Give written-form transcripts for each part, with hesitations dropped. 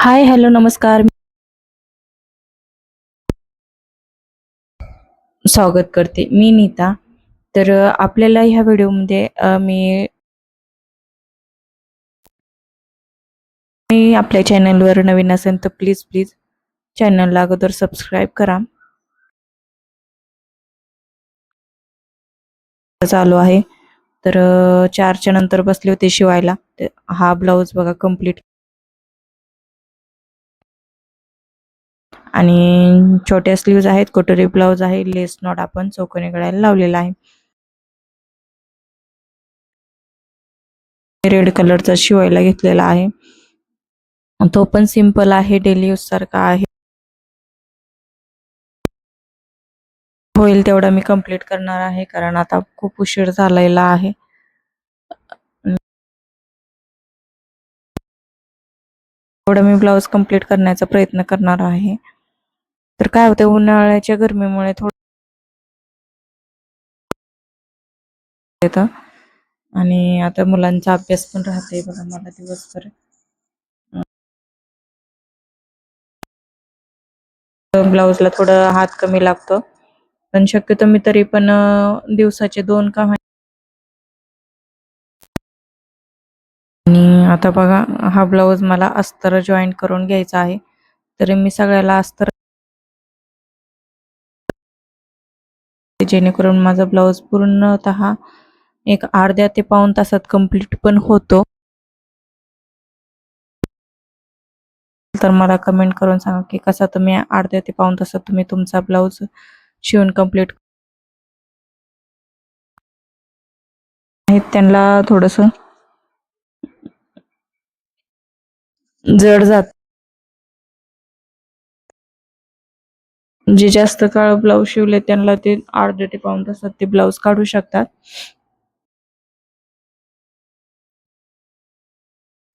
हाय, hello, नमस्कार. स्वागत करते. मी नीता. तर आपल्याला ह्या व्हिडिओमध्ये मी आपल्या चॅनलवर नवीन असेल तर प्लीज प्लीज चॅनलला अगोदर सबस्क्राईब करा. चालू आहे. तर 4च्या नंतर बसले होते शिवायला. हा ब्लाऊज बघा कंप्लीट. आणि छोट्या स्लीव्ज आहेत, कटोरी ब्लाऊज आहे, लेस नॉट आपण चौकोनी गळ्याला लावलेला आहे. रेड कलरचा शिवायला घेतलेला आहे. तो पण सिंपल आहे, डेली यूज सारखा आहे. होईल तेवढा मी कंप्लीट करणार आहे, कारण आता खूप उशीर झालेला आहे. तेवढा मी ब्लाऊज कंप्लीट करण्याचा प्रयत्न करणार आहे. तर काय होतं, उन्हाळ्याच्या गरमीमुळे थोडं येतं. आणि आता मुलांचा अभ्यास पण राहते बघा मला दिवसभर. ब्लाऊजला थोडं हात कमी लागतो, पण शक्यतो मी तरी पण दिवसाचे 2 का. आणि आता बघा, हा ब्लाऊज मला अस्तर जॉईन करून घ्यायचा आहे. तर मी सगळ्याला अस्तर, जेणेकरून माझा ब्लाऊज पूर्णतः एक अर्ध्या ते पाऊण तासात कंप्लीट पण होतो. तर मला कमेंट करून सांगा की कसा तुम्ही अर्ध्या ते पाऊण तासात तुम्ही तुमचा ब्लाऊज शिवून कंप्लीट आहेत. त्यांना थोडस जड जात. जे जास्त काळ ब्लाऊज शिवले त्यांना ते अर्ध्या ते पाऊण तासात ते ब्लाऊज काढू शकतात.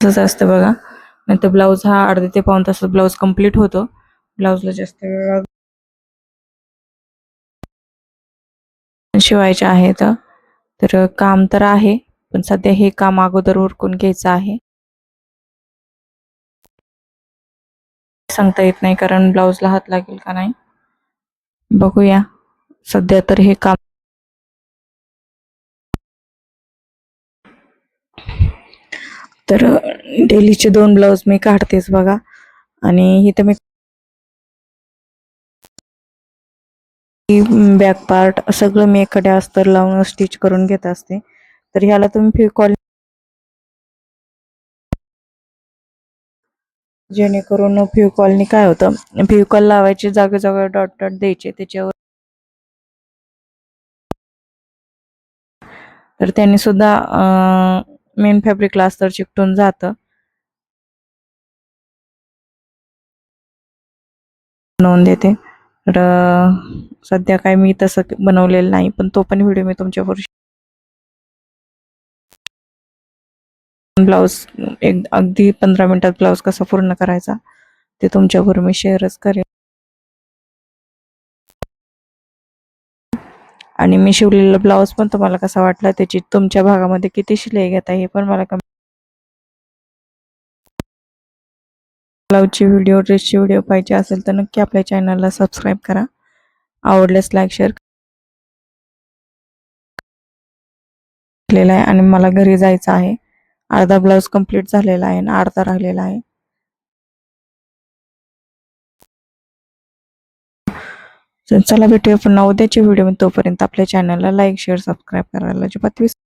तसंच असतं बघा. नंतर ब्लाऊज हा अर्ध्या ते पाऊण तासात ब्लाऊज कंप्लीट होतो. ब्लाऊजला जास्त वेळ शिवायचे आहेत. तर काम तर आहे, पण सध्या हे काम अगोदर उरकून घ्यायचं आहे. सांगता येत नाही, कारण ब्लाऊजला हात लागेल का नाही बघूया. सध्या तर हे काम. तर डेलीचे 2 ब्लाऊज मी काढतेच बघा. आणि इथं मी बॅक पार्ट सगळं मी एखाद्या अस्तर लावून स्टिच करून घेत असते. तर ह्याला तुम्ही फेविकॉल, जेणेकरून फेविकॉलनी काय होतं, फेविकॉल लावायचे, जागोजागो डॉट डॉट द्यायचे त्याच्यावर. तर त्यांनी सुद्धा मेन फॅब्रिकला अस्तर चिकटून जातं. बनवून देते. तर सध्या काय मी तसं बनवलेलं नाही, पण तो पण व्हिडिओ मी तुमच्यावर ब्लाऊज एक अगदी 15 मिनिटात ब्लाऊज कसा पूर्ण करायचा ते तुमच्याबरोबर मी शेअरच करेन. आणि मी शिवलेला ब्लाऊज पण तुम्हाला कसा वाटला, त्याची तुमच्या भागामध्ये किती शिलाई घेता हे पण मला ब्लाऊजची व्हिडिओ, ड्रेसची व्हिडिओ पाहिजे असेल तर नक्की आपल्या चॅनलला सबस्क्राईब करा. आवडल्यास लाईक शेअर केलेला आहे. आणि मला घरी जायचं आहे. अर्धा ब्लाऊज कंप्लीट झालेला आहे आणि अर्धा राहिलेला आहे. चला भेटूया पुन्हा उद्याच्या व्हिडिओ. तोपर्यंत आपल्या चॅनलला लाईक शेअर सबस्क्राईब करायला अजिबात विसरू